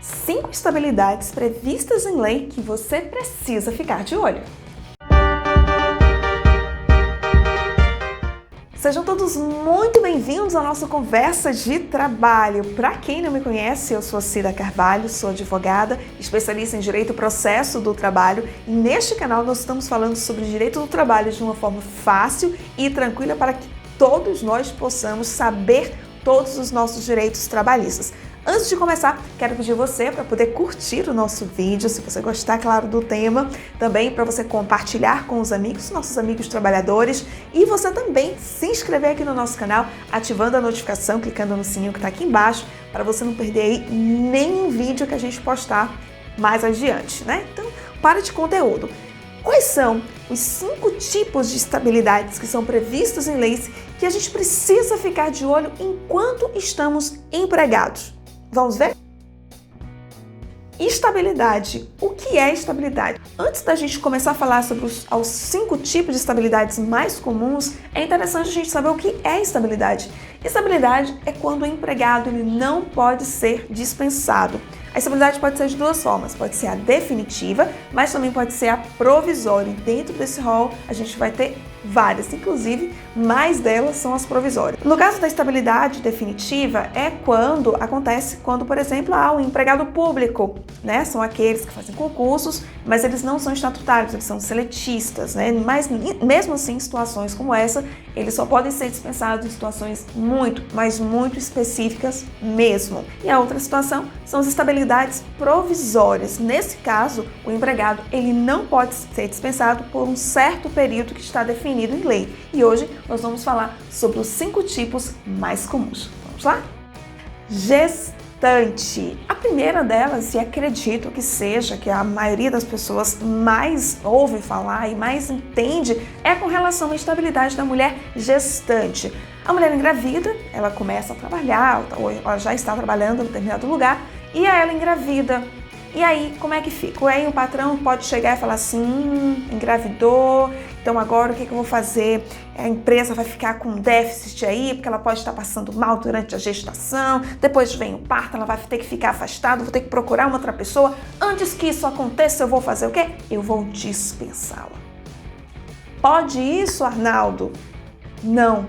5 estabilidades previstas em lei que você precisa ficar de olho. Sejam todos muito bem-vindos à nossa conversa de trabalho. Para quem não me conhece, eu sou Cida Carvalho, sou advogada, especialista em direito e processo do trabalho, e neste canal nós estamos falando sobre direito do trabalho de uma forma fácil e tranquila para que todos nós possamos saber todos os nossos direitos trabalhistas. Antes de começar, quero pedir você para poder curtir o nosso vídeo, se você gostar, claro, do tema, também para você compartilhar com os amigos, nossos amigos trabalhadores, e você também se inscrever aqui no nosso canal, ativando a notificação, clicando no sininho que está aqui embaixo, para você não perder aí nenhum vídeo que a gente postar mais adiante, né? Então, para de conteúdo. Quais são os 5 tipos de estabilidades que são previstos em leis que a gente precisa ficar de olho enquanto estamos empregados? Vamos ver? Estabilidade. O que é estabilidade? Antes da gente começar a falar sobre os 5 tipos de estabilidades mais comuns, é interessante a gente saber o que é estabilidade. Estabilidade é quando o empregado ele não pode ser dispensado. A estabilidade pode ser de duas formas, pode ser a definitiva, mas também pode ser a provisória. E dentro desse rol, a gente vai ter várias, inclusive, mais delas são as provisórias. No caso da estabilidade definitiva, é quando, por exemplo, há um empregado público, né? São aqueles que fazem concursos, mas eles não são estatutários, eles são seletistas, né? Mas mesmo assim, em situações como essa, eles só podem ser dispensados em situações muito, mas muito específicas mesmo. E a outra situação são as estabilidades provisórias. Nesse caso, o empregado ele não pode ser dispensado por um certo período que está definido em lei. E hoje nós vamos falar sobre os 5 tipos mais comuns. Vamos lá? Gestante. A primeira delas, e acredito que seja que a maioria das pessoas mais ouve falar e mais entende, é com relação à estabilidade da mulher gestante. A mulher engravida, ela começa a trabalhar, ou ela já está trabalhando em determinado lugar, e aí ela engravida. E aí, como é que fica? Aí o patrão pode chegar e falar assim, engravidou, então agora o que eu vou fazer? A empresa vai ficar com déficit aí, porque ela pode estar passando mal durante a gestação, depois vem o parto, ela vai ter que ficar afastada, vou ter que procurar uma outra pessoa. Antes que isso aconteça, eu vou fazer o quê? Eu vou dispensá-la. Pode isso, Arnaldo? Não,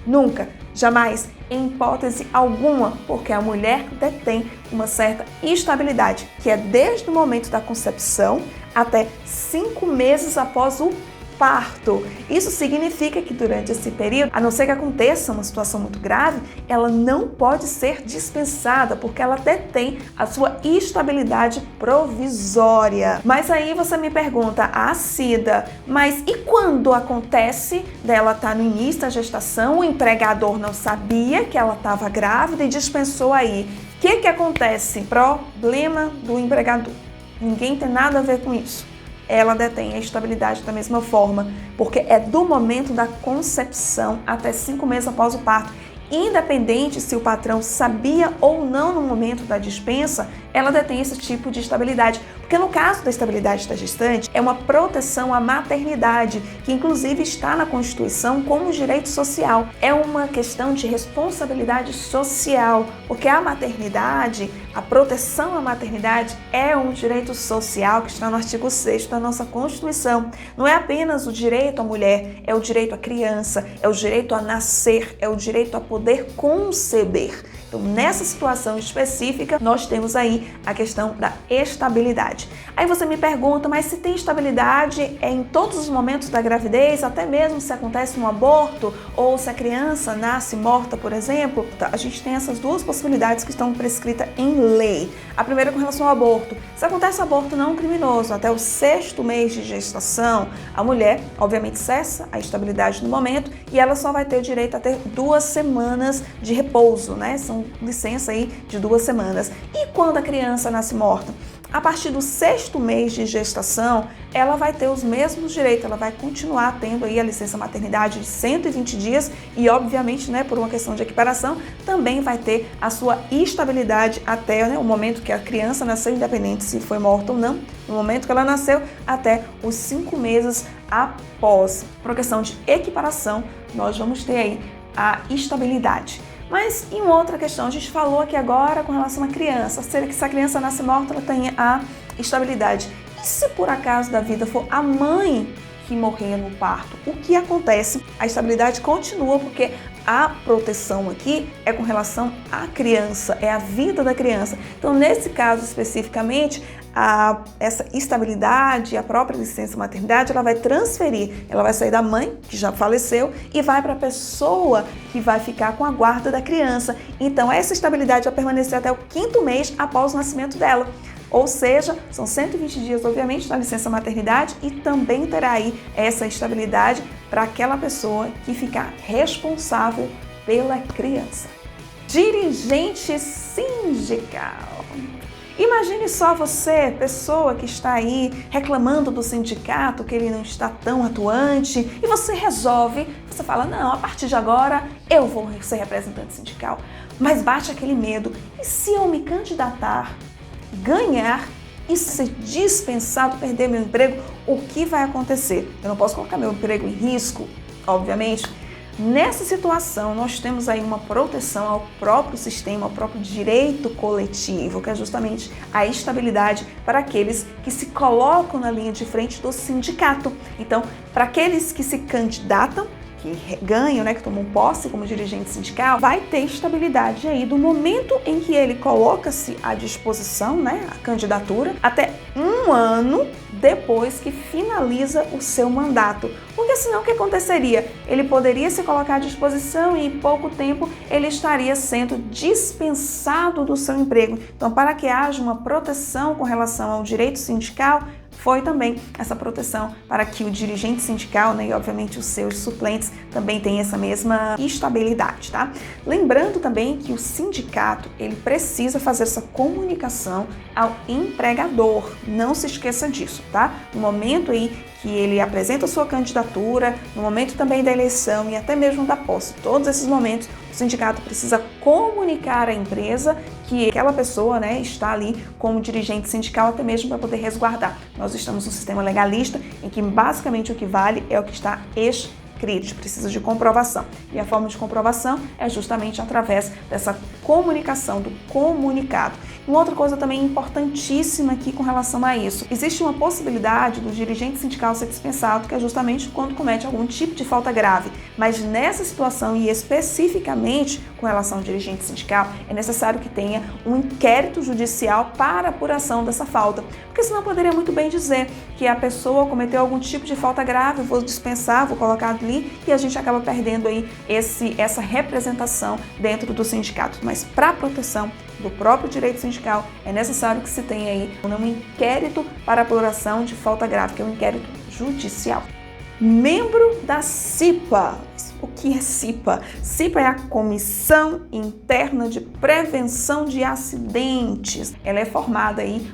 nunca, jamais. Em hipótese alguma, porque a mulher detém uma certa estabilidade, que é desde o momento da concepção até 5 meses após o parto. Isso significa que durante esse período, a não ser que aconteça uma situação muito grave, ela não pode ser dispensada, porque ela detém a sua estabilidade provisória. Mas aí você me pergunta, Cida, mas e quando acontece dela estar no início da gestação, o empregador não sabia que ela estava grávida e dispensou aí? O que acontece? Problema do empregador. Ninguém tem nada a ver com isso. Ela detém a estabilidade da mesma forma, porque é do momento da concepção até 5 meses após o parto. Independente se o patrão sabia ou não no momento da dispensa, ela detém esse tipo de estabilidade. Porque no caso da estabilidade da gestante, é uma proteção à maternidade, que inclusive está na Constituição como direito social. É uma questão de responsabilidade social, porque a maternidade, a proteção à maternidade é um direito social que está no artigo 6º da nossa Constituição. Não é apenas o direito à mulher, é o direito à criança, é o direito a nascer, é o direito a poder conceber. Então, nessa situação específica, nós temos aí a questão da estabilidade. Aí você me pergunta, mas se tem estabilidade em todos os momentos da gravidez, até mesmo se acontece um aborto ou se a criança nasce morta, por exemplo? A gente tem essas duas possibilidades que estão prescritas em lei. A primeira com relação ao aborto. Se acontece aborto não criminoso até o 6º mês de gestação, a mulher, obviamente, cessa a estabilidade no momento e ela só vai ter direito a ter 2 semanas de repouso, né? São licença aí de 2 semanas. E quando a criança nasce morta? A partir do 6º mês de gestação, ela vai ter os mesmos direitos, ela vai continuar tendo aí a licença maternidade de 120 dias e, obviamente, né, por uma questão de equiparação, também vai ter a sua estabilidade até, né, o momento que a criança nasceu, independente se foi morta ou não, no momento que ela nasceu, até os 5 meses após. Por uma questão de equiparação, nós vamos ter aí a estabilidade. Mas em outra questão, a gente falou aqui agora com relação à criança, será que se a criança nasce morta, ela tem a estabilidade. E se por acaso da vida for a mãe que morrer no parto, o que acontece? A estabilidade continua, porque a proteção aqui é com relação à criança, é a vida da criança. Então, nesse caso especificamente, essa estabilidade, a própria licença maternidade, ela vai transferir, ela vai sair da mãe, que já faleceu, e vai para a pessoa que vai ficar com a guarda da criança. Então, essa estabilidade vai permanecer até o 5º mês após o nascimento dela. Ou seja, são 120 dias, obviamente, na licença maternidade, e também terá aí essa estabilidade para aquela pessoa que ficar responsável pela criança. Dirigente sindical. Imagine só você, pessoa que está aí reclamando do sindicato, que ele não está tão atuante, e você resolve, você fala, não, a partir de agora eu vou ser representante sindical. Mas bate aquele medo, e se eu me candidatar, ganhar e ser dispensado, perder meu emprego, o que vai acontecer? Eu não posso colocar meu emprego em risco, obviamente. Nessa situação, nós temos aí uma proteção ao próprio sistema, ao próprio direito coletivo, que é justamente a estabilidade para aqueles que se colocam na linha de frente do sindicato. Então, para aqueles que se candidatam, que ganham, que tomam posse como dirigente sindical, vai ter estabilidade aí do momento em que ele coloca-se à disposição, a candidatura, até 1 ano depois que finaliza o seu mandato. Porque senão o que aconteceria? Ele poderia se colocar à disposição e em pouco tempo ele estaria sendo dispensado do seu emprego. Então, para que haja uma proteção com relação ao direito sindical, foi também essa proteção para que o dirigente sindical, e obviamente os seus suplentes também tenham essa mesma estabilidade, tá? Lembrando também que o sindicato, ele precisa fazer essa comunicação ao empregador, não se esqueça disso, tá? No momento aí que ele apresenta a sua candidatura, no momento também da eleição e até mesmo da posse, todos esses momentos, o sindicato precisa comunicar à empresa que aquela pessoa, está ali como dirigente sindical, até mesmo para poder resguardar. Nós estamos num sistema legalista em que basicamente o que vale é o que está escrito, precisa de comprovação. E a forma de comprovação é justamente através dessa comunicação, do comunicado. Uma outra coisa também importantíssima aqui com relação a isso, existe uma possibilidade do dirigente sindical ser dispensado, que é justamente quando comete algum tipo de falta grave. Mas nessa situação e especificamente com relação ao dirigente sindical, é necessário que tenha um inquérito judicial para apuração dessa falta. Porque senão poderia muito bem dizer que a pessoa cometeu algum tipo de falta grave, vou dispensar, vou colocar ali, e a gente acaba perdendo aí essa representação dentro do sindicato. Mas para a proteção do próprio direito sindical, é necessário que se tenha aí um inquérito para apuração de falta grave, que é um inquérito judicial. Membro da CIPA. O que é CIPA? CIPA é a Comissão Interna de Prevenção de Acidentes. Ela é formada aí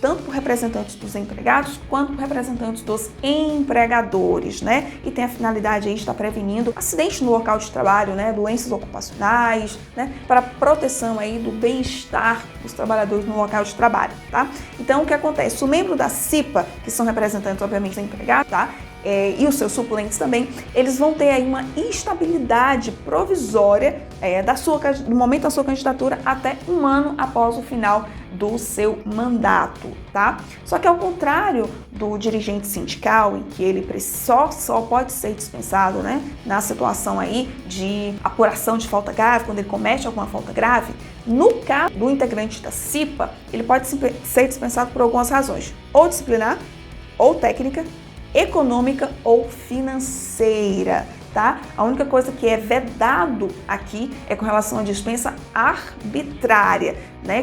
tanto por representantes dos empregados quanto por representantes dos empregadores, E tem a finalidade aí de estar prevenindo acidentes no local de trabalho, doenças ocupacionais, para proteção aí do bem-estar dos trabalhadores no local de trabalho, tá? Então, o que acontece? O membro da CIPA, que são representantes, obviamente, dos empregados, tá? E os seus suplentes também, eles vão ter aí uma estabilidade provisória do momento da sua candidatura até 1 ano após o final do seu mandato, tá? Só que ao contrário do dirigente sindical, em que ele só pode ser dispensado, na situação aí de apuração de falta grave, quando ele comete alguma falta grave, no caso do integrante da CIPA, ele pode ser dispensado por algumas razões, ou disciplinar, ou técnica, econômica ou financeira, tá? A única coisa que é vedado aqui é com relação à dispensa arbitrária,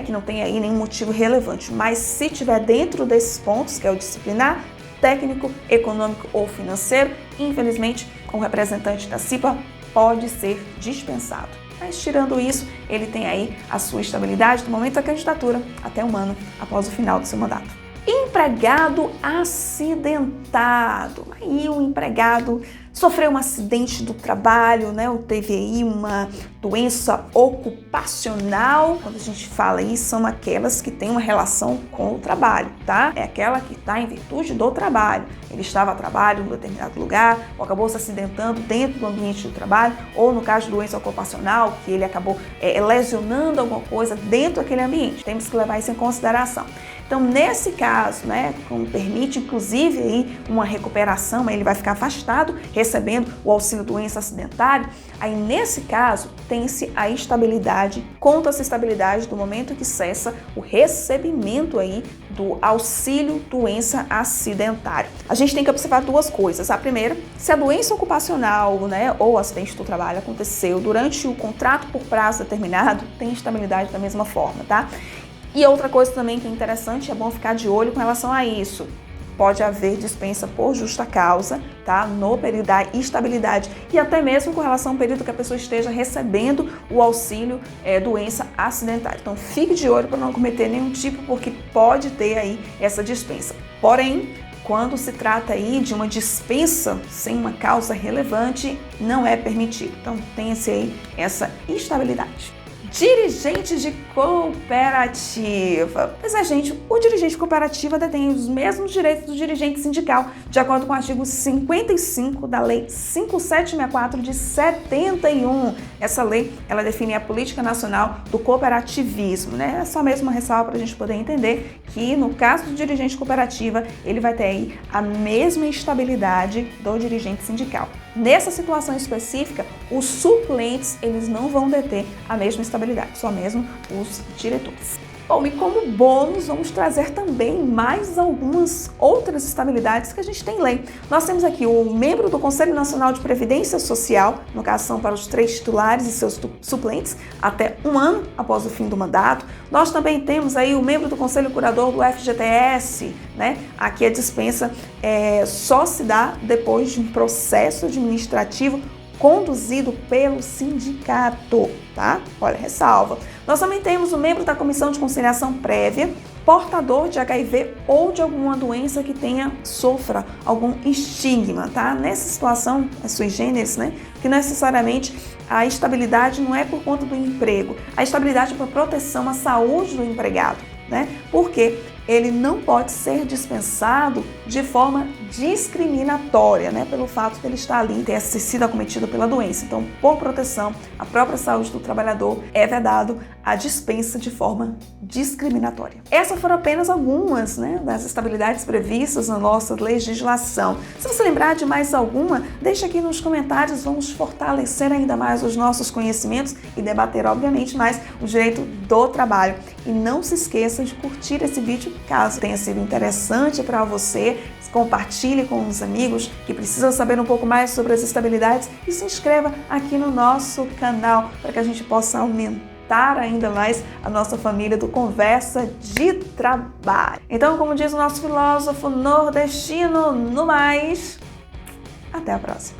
que não tem aí nenhum motivo relevante. Mas se tiver dentro desses pontos, que é o disciplinar, técnico, econômico ou financeiro, infelizmente, o representante da CIPA pode ser dispensado. Mas tirando isso, ele tem aí a sua estabilidade do momento da candidatura até 1 ano após o final do seu mandato. Empregado acidentado. Aí o empregado sofreu um acidente do trabalho, ou teve aí uma Doença ocupacional, quando a gente fala isso, são aquelas que têm uma relação com o trabalho, tá? É aquela que está em virtude do trabalho. Ele estava a trabalho em um determinado lugar, ou acabou se acidentando dentro do ambiente do trabalho, ou no caso de doença ocupacional, que ele acabou lesionando alguma coisa dentro daquele ambiente. Temos que levar isso em consideração. Então, nesse caso, né, como permite inclusive aí uma recuperação, ele vai ficar afastado recebendo o auxílio doença acidentário, aí nesse caso tem-se a estabilidade, conta-se a estabilidade do momento que cessa o recebimento aí do auxílio doença acidentário. A gente tem que observar duas coisas. A primeira, se a doença ocupacional, né, ou acidente do trabalho aconteceu durante o contrato por prazo determinado, tem estabilidade da mesma forma, tá? E outra coisa também que é interessante, é bom ficar de olho com relação a isso. Pode haver dispensa por justa causa, tá? No período da estabilidade e até mesmo com relação ao período que a pessoa esteja recebendo o auxílio doença acidentária. Então fique de olho para não cometer nenhum tipo, porque pode ter aí essa dispensa. Porém, quando se trata aí de uma dispensa sem uma causa relevante, não é permitido. Então tenha-se aí essa estabilidade. Dirigente de cooperativa. Pois é, gente, o dirigente de cooperativa detém os mesmos direitos do dirigente sindical, de acordo com o artigo 55 da Lei 5764 de 71. Essa lei, ela define a política nacional do cooperativismo, né? É só mesmo uma ressalva para a gente poder entender que, no caso do dirigente de cooperativa, ele vai ter aí a mesma estabilidade do dirigente sindical. Nessa situação específica, os suplentes, eles não vão deter a mesma estabilidade, só mesmo os diretores. Bom, e como bônus, vamos trazer também mais algumas outras estabilidades que a gente tem em lei. Nós temos aqui o membro do Conselho Nacional de Previdência Social, no caso são para os 3 titulares e seus suplentes, até 1 ano após o fim do mandato. Nós também temos aí o membro do Conselho Curador do FGTS, né? Aqui a dispensa só se dá depois de um processo administrativo conduzido pelo sindicato, tá? Olha, ressalva. Nós também temos o membro da Comissão de Conciliação Prévia, portador de HIV ou de alguma doença que sofra algum estigma, tá? Nessa situação, é sui generis, né? Que necessariamente a estabilidade não é por conta do emprego, a estabilidade é por proteção à saúde do empregado, né? Porque ele não pode ser dispensado de forma discriminatória, né? Pelo fato de ele estar ali, ter sido acometido pela doença. Então, por proteção à própria saúde do trabalhador, é vedado a dispensa de forma discriminatória. Essas foram apenas algumas, né, das estabilidades previstas na nossa legislação. Se você lembrar de mais alguma, deixa aqui nos comentários, vamos fortalecer ainda mais os nossos conhecimentos e debater, obviamente, mais o direito do trabalho. E não se esqueça de curtir esse vídeo, caso tenha sido interessante para você. Compartilhe com os amigos que precisam saber um pouco mais sobre as estabilidades e se inscreva aqui no nosso canal para que a gente possa aumentar ainda mais a nossa família do Conversa de Trabalho. Então, como diz o nosso filósofo nordestino, no mais, até a próxima.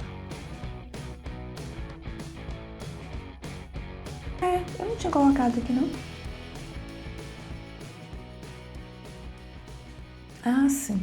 Eu não tinha colocado aqui, não? Ah, sim.